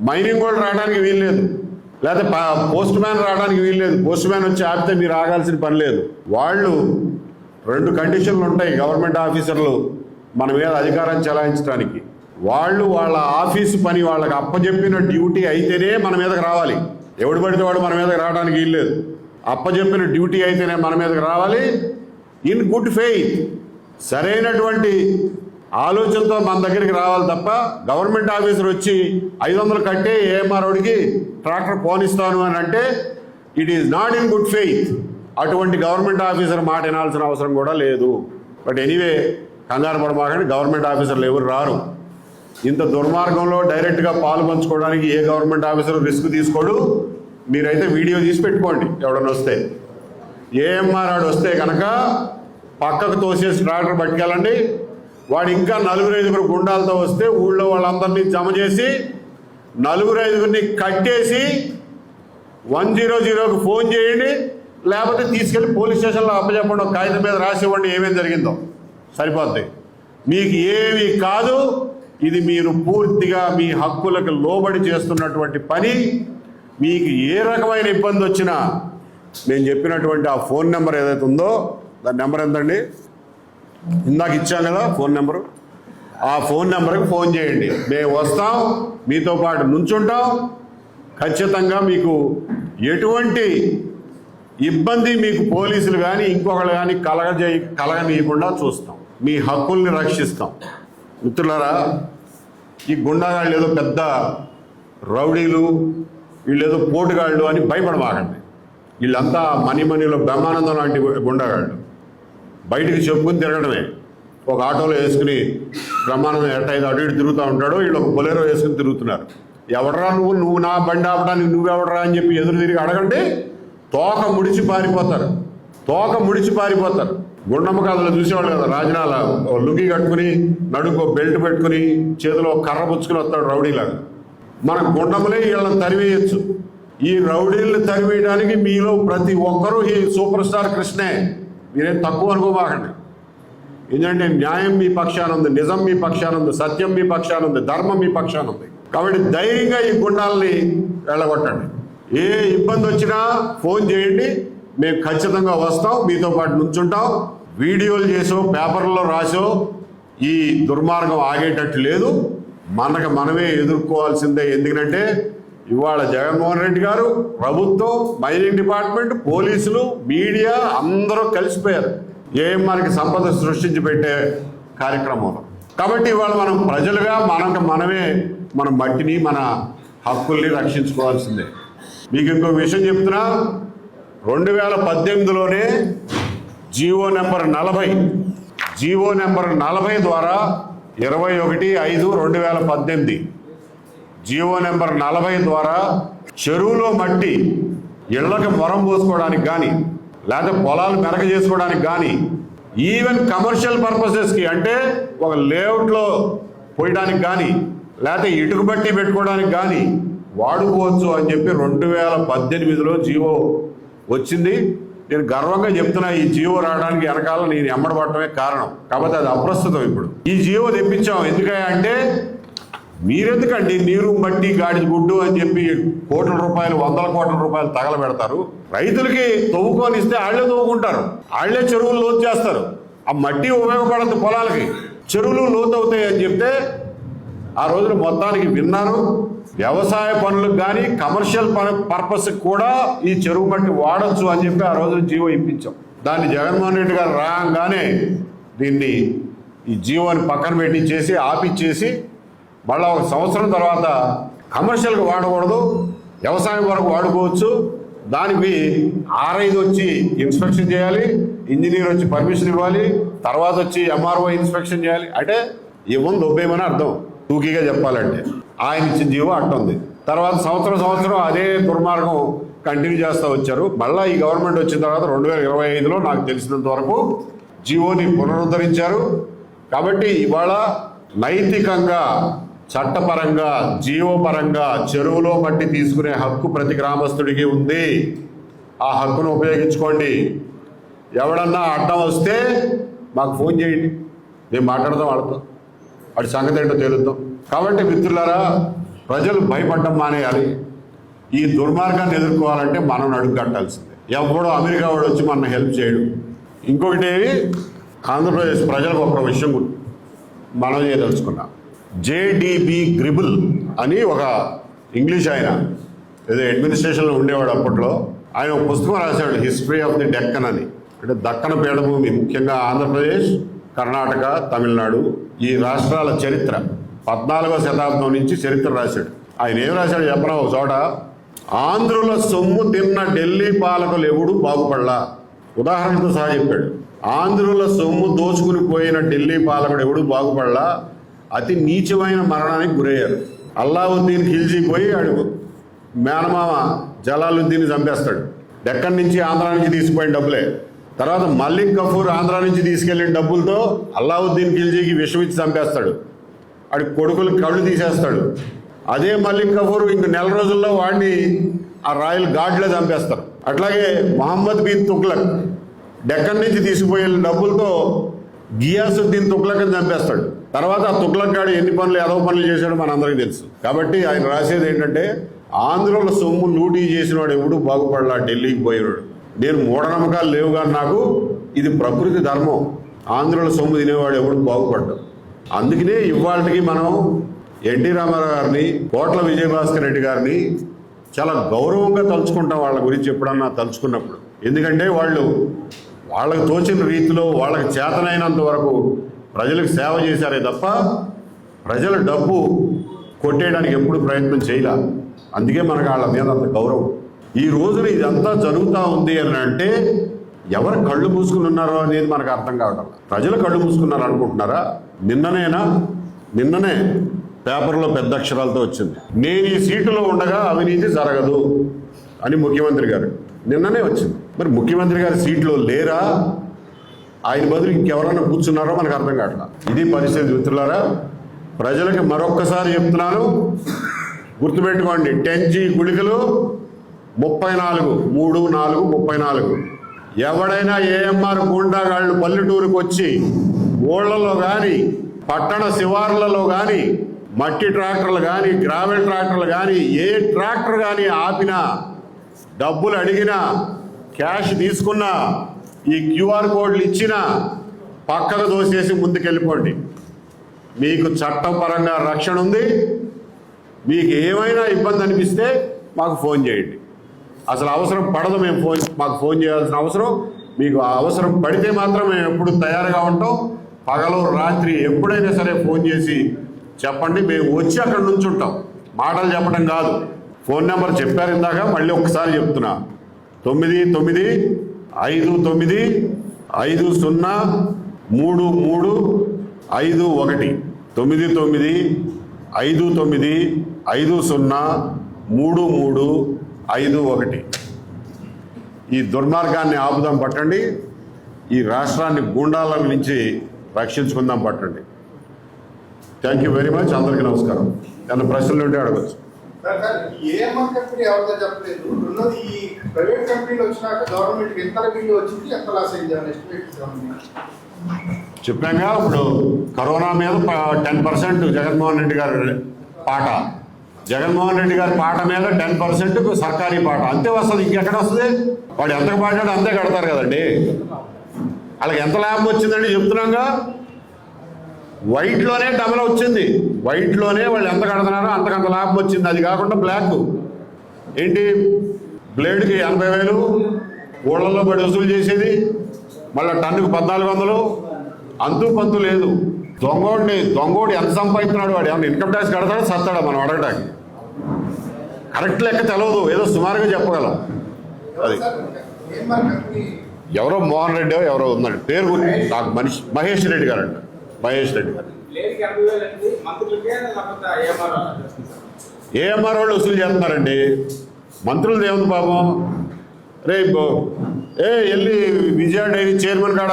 మైనింగ్ వాళ్ళు రావడానికి వీల్లేదు, లేకపోతే పోస్ట్ మ్యాన్ రావడానికి వీల్లేదు. పోస్ట్ మ్యాన్ వచ్చి ఆపితే మీరు ఆగాల్సిన పని లేదు. వాళ్ళు 2 కండిషన్లు ఉంటాయి గవర్నమెంట్ ఆఫీసర్లు మన మీద అధికారం చెలాయించడానికి. వాళ్ళు వాళ్ళ ఆఫీసు పని వాళ్ళకి అప్పచెప్పిన డ్యూటీ అయితేనే మన మీదకి రావాలి. ఎవడు పడితే వాడు మన మీదకి రావడానికి వీల్లేదు. అప్పచెప్పిన డ్యూటీ అయితేనే మన మీదకి రావాలి. ఇన్ గుడ్ ఫెయిత్, సరైనటువంటి ఆలోచనతో మన దగ్గరికి రావాలి తప్ప గవర్నమెంట్ ఆఫీసర్ వచ్చి 500 కట్టే ఏఎంఆర్ఓడికి ట్రాక్టర్ పోనిస్తాను అని అంటే it is not in good faith. అటువంటి గవర్నమెంట్ ఆఫీసర్ మాట వినాల్సిన అవసరం కూడా లేదు. బట్ ఎనీవే కంగారు పడమాకండి, గవర్నమెంట్ ఆఫీసర్లు ఎవరు రారు. ఇంత దుర్మార్గంలో డైరెక్ట్గా పాలు పంచుకోవడానికి ఏ గవర్నమెంట్ ఆఫీసర్ రిస్క్ తీసుకోడు. మీరైతే వీడియో తీసి పెట్టుకోండి. ఎవడన్నా వస్తే ఏఎంఆర్ వాడు వస్తే కనుక పక్కకు తోసేసి ట్రాక్టర్ పట్టుకెళ్ళండి. వాడు ఇంకా 4-5 గుండాలతో వస్తే ఊళ్ళో వాళ్ళందరినీ జమ చేసి 4-5 కట్టేసి 100కు ఫోన్ చేయండి, లేకపోతే తీసుకెళ్ళి పోలీస్ స్టేషన్లో అప్పచెప్పండి, ఒక కాగితం మీద రాసి ఇవ్వండి ఏమేమి జరిగిందో, సరిపోద్ది. మీకు ఏమీ కాదు. ఇది మీరు పూర్తిగా మీ హక్కులకు లోబడి చేస్తున్నటువంటి పని. మీకు ఏ రకమైన ఇబ్బంది వచ్చినా నేను చెప్పినటువంటి ఆ ఫోన్ నెంబర్ ఏదైతే ఉందో, దాని నెంబర్ ఎంతండి, ఇందాక ఇచ్చాం కదా ఫోన్ నెంబరు, ఆ ఫోన్ నెంబర్కి ఫోన్ చేయండి. మేము వస్తాం, మీతో పాటు నుంచుంటాం. ఖచ్చితంగా మీకు ఎటువంటి ఇబ్బంది మీకు పోలీసులు కానీ ఇంకొకళ్ళు కానీ కలగనీయకుండా చూస్తాం, మీ హక్కుల్ని రక్షిస్తాం. మిత్రులారా, ఈ గుండాగాళ్ళు ఏదో పెద్ద రౌడీలు, వీళ్ళేదో పోటుగాళ్ళు అని భయపడమాకండి. వీళ్ళంతా మనీలో బ్రహ్మానందం లాంటి గుండాగాళ్ళు. బయటికి చెప్పుకుని తిరగడమే, ఒక ఆటోలో వేసుకుని బ్రహ్మానందం ఎట్టయితే అటు ఇటు తిరుగుతూ ఉంటాడు, వీళ్ళు ఒక బొలెరో వేసుకుని తిరుగుతున్నారు. ఎవడరా నువ్వు నా బండి ఆపడానికి నువ్వెవడరా అని చెప్పి ఎదురు తిరిగి అడగండి, తోక ముడిచి పారిపోతారు. గుండమ్మ కథలో చూసేవాళ్ళు కదా, రాజనాల లుంగి కట్టుకుని నడుకో బెల్ట్ పెట్టుకుని చేతిలో కర్ర పుచ్చుకుని వస్తాడు రౌడీలాగా. మన గుండమ్మలే వీళ్ళని తరివేయచ్చు. ఈ రౌడీలను తరివేయడానికి మీలో ప్రతి ఒక్కరూ ఈ సూపర్ స్టార్ కృష్ణే, మీరేం తక్కువ అనుకోమాకండి. ఎందుకంటే న్యాయం మీ పక్షాన ఉంది, నిజం మీ పక్షాన ఉంది, సత్యం మీ పక్షాన ఉంది, ధర్మం మీ పక్షాన ఉంది. కాబట్టి ధైర్యంగా ఈ గుండాలని వెళ్ళగొట్టండి. ఏ ఇబ్బంది వచ్చినా ఫోన్ చేయండి, మేము ఖచ్చితంగా వస్తాం, మీతో పాటు నుంచుంటాం. వీడియోలు చేసో పేపర్లో రాసో ఈ దుర్మార్గం ఆగేటట్టు లేదు. మనమే ఎదుర్కోవాల్సిందే. ఎందుకంటే ఇవాళ జగన్మోహన్ రెడ్డి గారు, ప్రభుత్వం, మైనింగ్ డిపార్ట్మెంట్, పోలీసులు, మీడియా అందరూ కలిసిపోయారు ఏఎంఆర్కి సంపద సృష్టించి పెట్టే కార్యక్రమంలో. కాబట్టి ఇవాళ మనం ప్రజలుగా మనమే మన మట్టిని, మన హక్కుల్ని రక్షించుకోవాల్సిందే. మీకు ఇంకో విషయం చెప్తున్నా, 2018లోనే జీవో నెంబర్ 40 ద్వారా 21/5/2018 జీవో నెంబర్ 40 ద్వారా చెరువులో మట్టి ఇళ్లకు మొరం పోసుకోవడానికి కానీ, లేకపోతే పొలాలు మెరక చేసుకోవడానికి కానీ, ఈవెన్ కమర్షియల్ పర్పసెస్కి అంటే ఒక లేఅవుట్లో పోయడానికి కానీ, లేకపోతే ఇటుక బట్టి పెట్టుకోవడానికి కానీ వాడుకోవచ్చు అని చెప్పి 2018లో జీవో వచ్చింది. నేను గర్వంగా చెప్తున్నా, ఈ జీవో రావడానికి వెనకాల నేను ఎమ్మడబడటమే కారణం. కాబట్టి అది అప్రస్తుతం. ఇప్పుడు ఈ జీవో తెప్పించాం ఎందుకంటే, మీరెందుకండి నీరు మట్టి గాడి గుడ్డు అని చెప్పి కోట్ల రూపాయలు, 100 కోట్ల రూపాయలు తగలబెడతారు. రైతులకి తవ్వుకొని ఇస్తే వాళ్ళే తవ్వుకుంటారు, వాళ్ళే చెరువులు లోతు చేస్తారు. ఆ మట్టి ఉపయోగపడదు పొలాలకి, చెరువులు లోతు అవుతాయి అని చెప్తే ఆ రోజున మొత్తానికి విన్నారు. వ్యవసాయ పనులకు కానీ, కమర్షియల్ పర్పస్కి కూడా ఈ చెరువు మట్టి వాడచ్చు అని చెప్పి ఆ రోజున జీవో ఇప్పించాం. దాన్ని జగన్మోహన్ రెడ్డి గారు రాగానే ఈ జీవోని పక్కన పెట్టించేసి ఆపిచ్చేసి, మళ్ళీ 1 సంవత్సరం తర్వాత కమర్షియల్గా వాడకూడదు, వ్యవసాయం వరకు వాడుకోవచ్చు, దానికి ఆర్ఐది వచ్చి ఇన్స్పెక్షన్ చేయాలి, ఇంజనీర్ వచ్చి పర్మిషన్ ఇవ్వాలి, తర్వాత వచ్చి ఎంఆర్ఓ ఇన్స్పెక్షన్ చేయాలి. అంటే ఇవ్వని దొబ్బేయమని అర్థం. టూకీగా చెప్పాలంటే ఆయన ఇచ్చిన జీవో అట్టుంది. తర్వాత సంవత్సరం అదే దుర్మార్గం కంటిన్యూ చేస్తూ వచ్చారు. మళ్ళీ ఈ గవర్నమెంట్ వచ్చిన తర్వాత 2025లో నాకు తెలిసినంత వరకు జీవోని పునరుద్ధరించారు. కాబట్టి ఇవాళ నైతికంగా, చట్టపరంగా, జీవోపరంగా చెరువులో మట్టి తీసుకునే హక్కు ప్రతి గ్రామస్తుడికి ఉంది. ఆ హక్కును ఉపయోగించుకోండి. ఎవడన్నా అడ్డం వస్తే మాకు ఫోన్ చేయండి, మేము మాట్లాడదాం వాళ్ళతో, వాడి సంగతి ఏంటో తేలుద్దాం. కాబట్టి మిత్రులారా, ప్రజలు భయపడడం మానేయాలి. ఈ దుర్మార్గాన్ని ఎదుర్కోవాలంటే మనం అడుగు కట్టాల్సిందే. ఎవడో అమెరికా వాడు వచ్చి మన హెల్ప్ చేయడు. ఇంకొకటి ఆంధ్రప్రదేశ్ ప్రజలకు ఒక విషయం మనం చేయదలుచుకున్నాం. జేడిబి గ్రిబుల్ అని ఒక ఇంగ్లీష్ ఆయన, ఏదో అడ్మినిస్ట్రేషన్లో ఉండేవాడు అప్పట్లో. ఆయన ఒక పుస్తకం రాశాడు, హిస్టరీ ఆఫ్ ది డెక్కన్ అని. అంటే దక్కన పీఠభూమి, ముఖ్యంగా ఆంధ్రప్రదేశ్, కర్ణాటక, తమిళనాడు, ఈ రాష్ట్రాల చరిత్ర 14వ శతాబ్దం నుంచి చరిత్ర రాశాడు. ఆయన ఏం రాశాడు చెప్పనా, ఒక చోట, ఆంధ్రుల సొమ్ము తిన్న ఢిల్లీ పాలకులు ఎవడు బాగుపడలా. ఉదాహరణతో సహా చెప్పాడు. ఆంధ్రుల సొమ్ము దోచుకుని పోయిన ఢిల్లీ పాలకుడు ఎవడు బాగుపడలా, అతి నీచమైన మరణానికి గురయ్యారు. అల్లావుద్దీన్ ఖిల్జీ పోయి అడుగు మేనమామ జలాలుద్దీన్ చంపేస్తాడు. డెక్కన్ నుంచి, ఆంధ్ర నుంచి తీసుకుపోయిన డబ్బులే. తర్వాత మల్లిక్ కఫూర్ ఆంధ్ర నుంచి తీసుకెళ్లిన డబ్బులతో అల్లావుద్దీన్ ఖిల్జీకి విషం ఇచ్చి చంపేస్తాడు. వాడి కొడుకులు కళ్ళు తీసేస్తాడు. అదే మల్లిక్ కఫూర్ ఇంక నెల రోజుల్లో వాడిని ఆ రాయల్ గార్డ్లో చంపేస్తారు. అట్లాగే మొహమ్మద్ బిన్ తుగ్లక్ డెక్కన్ నుంచి తీసుకుపోయిన డబ్బులతో గియాసుద్దీన్ తుగ్లక్ అని చంపేస్తాడు. తర్వాత ఆ తుగ్లక్ గాడు ఎన్ని పనులు, ఎదవ పనులు చేశాడో మనందరికీ తెలుసు. కాబట్టి ఆయన రాసేది ఏంటంటే, ఆంధ్రుల సొమ్ము లూటీ చేసినవాడు ఎవడు బాగుపడలా, ఢిల్లీకి పోయినాడు. నేను మూఢనమ్మకాలు లేవు కానీ నాకు ఇది ప్రకృతి ధర్మం. ఆంధ్రుల సొమ్ము తినేవాడు ఎవడు బాగుపడ్డాడు. అందుకనే ఇవాళకి మనం ఎన్టీ రామారావు గారిని, కోట్ల విజయభాస్కర్ రెడ్డి గారిని చాలా గౌరవంగా తలుచుకుంటాం వాళ్ళ గురించి ఎప్పుడన్నా తలుచుకున్నప్పుడు. ఎందుకంటే వాళ్ళకి తోచిన రీతిలో, వాళ్ళకి చేతనైనంత వరకు ప్రజలకు సేవ చేశారే తప్ప ప్రజల డబ్బు కొట్టేయడానికి ఎప్పుడు ప్రయత్నం చేయలే. అందుకే మనకు వాళ్ళ మీద అంత గౌరవం. ఈ రోజున ఇదంతా జరుగుతూ ఉంది అని అంటే ఎవరు కళ్ళు మూసుకుని ఉన్నారో అనేది మనకు అర్థం కావడం. ప్రజలు కళ్ళు మూసుకున్నారు అనుకుంటున్నారా? నిన్ననే పేపర్లో పెద్ద అక్షరాలతో వచ్చింది, నేను ఈ సీటులో ఉండగా అవినీతి జరగదు అని ముఖ్యమంత్రి గారు నిన్ననే వచ్చింది. మరి ముఖ్యమంత్రి గారి సీట్లో లేరా? ఆయన బదులు ఇంకెవరన్నా కూర్చున్నారో మనకు అర్థం కావట్లా. ఇది పరిస్థితి మిత్రులారా. ప్రజలకు మరొక్కసారి చెప్తున్నాను, గుర్తుపెట్టుకోండి. 10G గుళికలు 34 ఎవడైనా ఏఎంఆర్ గూండాగాళ్ళు పల్లెటూరుకు వచ్చి ఊళ్ళలో కానీ పట్టణ శివార్లలో కానీ మట్టి ట్రాక్టర్లు కానీ గ్రావెల్ ట్రాక్టర్లు కానీ ఏ ట్రాక్టర్ కానీ ఆపినా, డబ్బులు అడిగినా, క్యాష్ తీసుకున్నా, ఈ QR కోడ్లు ఇచ్చినా పక్కకు దోసేసి ముందుకెళ్ళిపోండి. మీకు చట్టపరంగా రక్షణ ఉంది. మీకు ఏమైనా ఇబ్బంది అనిపిస్తే మాకు ఫోన్ చేయండి. అసలు అవసరం పడదు, మాకు ఫోన్ చేయాల్సిన అవసరం. మీకు అవసరం పడితే మాత్రం మేము ఎప్పుడు తయారుగా ఉంటాం. పగలు రాత్రి ఎప్పుడైనా సరే ఫోన్ చేసి చెప్పండి, మేము వచ్చి అక్కడ నుంచి ఉంటాం. మాటలు చెప్పడం కాదు. ఫోన్ నెంబర్ చెప్పారు ఇందాక, మళ్ళీ ఒక్కసారి చెప్తున్నా. 9959503351 9959503351. ఈ దుర్మార్గాన్ని ఆపుదాం, పట్టండి. ఈ రాష్ట్రాన్ని గూండాల నుంచి రక్షించుకుందాం, పట్టండి. Thank you very much. అందరికీ నమస్కారం. ఏమైనా ప్రశ్నలు ఉంటే అడగచ్చు. ఏఎంఆర్ కంపెనీ ఎవరితో చెప్పలేదు. రెండోది, ఈ ప్రైవేట్ కంపెనీలు వచ్చినాక గవర్నమెంట్ ఎంత రెవెన్యూ వచ్చింది, ఎంత లాస్ అయింది అని ఎస్టిమేట్ చెప్పాగా. ఇప్పుడు కరోనా మీద 10% జగన్మోహన్ రెడ్డి గారి పాట, జగన్మోహన్ రెడ్డి గారి పాట మీద 10% సర్కారీ పాట అంతే వస్తుంది. ఇంకెక్కడ వస్తుంది? వాడు ఎంతకు పాడాడో అంతే కడతారు కదండి. వాళ్ళకి ఎంత లాభం వచ్చిందండి చెప్తున్నాగా. వైట్లోనే డబల్ వచ్చింది. వైట్లోనే వాళ్ళు ఎంత కడుతున్నారో అంతకంత లాభం వచ్చింది. అది కాకుండా బ్లాక్ ఏంటి, బ్లేడ్కి 80,000 ఊళ్ళల్లో పడి వసూలు చేసేది, మళ్ళీ టన్నుకు 1400. అంతు పంతు లేదు. దొంగోడు ఎంత సంపాదిస్తున్నాడు? వాడు ఏమన్నా ఇన్కమ్ ట్యాక్స్ కడతాడో సత్తాడా మనం అడగడానికి? కరెక్ట్ లెక్క తెలవదు, ఏదో సుమారుగా చెప్పగలం. అది ఎవరో మోహన్ రెడ్డి ఎవరో ఉందండి, పేరు నాకు మహేష్ రెడ్డి గారు అంట. మహేష్ రెడ్డి గారు ఏఎంఆర్ వాళ్ళు వసూలు చేస్తున్నారండి. మంత్రులు ఏముంది పాపం. రేపు వెళ్ళి విజయ డైరీ చైర్మన్ కాడ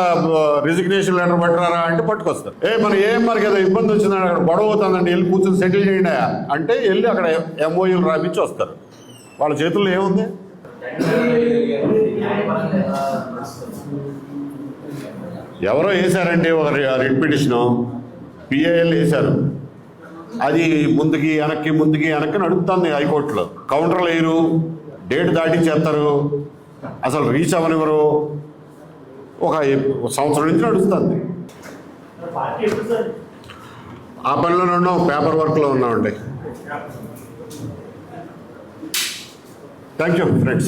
రిజిగ్నేషన్ లెటర్ పట్టరారా అంటే పట్టుకొస్తారు. మన ఏఎంఆర్కి ఏదో ఇబ్బంది వచ్చిందని అక్కడ గొడవ అవుతుందండి, వెళ్ళి కూర్చొని సెటిల్ చేయండి అంటే వెళ్ళి అక్కడ MOUలు రాపించి వస్తారు. వాళ్ళ చేతుల్లో ఏముంది? ఎవరో వేశారంటే ఒక రిట్ పిటిషను PIL వేశారు. అది ముందుకి వెనక్కి నడుపుతుంది హైకోర్టులో. కౌంటర్లు వేయరు, డేట్ దాటి చేస్తారు, అసలు రీచ్ అవ్వనివ్వరు. ఒక సంవత్సరం నుంచి నడుస్తుంది. ఆ పనిలోనే ఉన్నాం, పేపర్ వర్క్లో ఉన్నామండి. Thank you friends.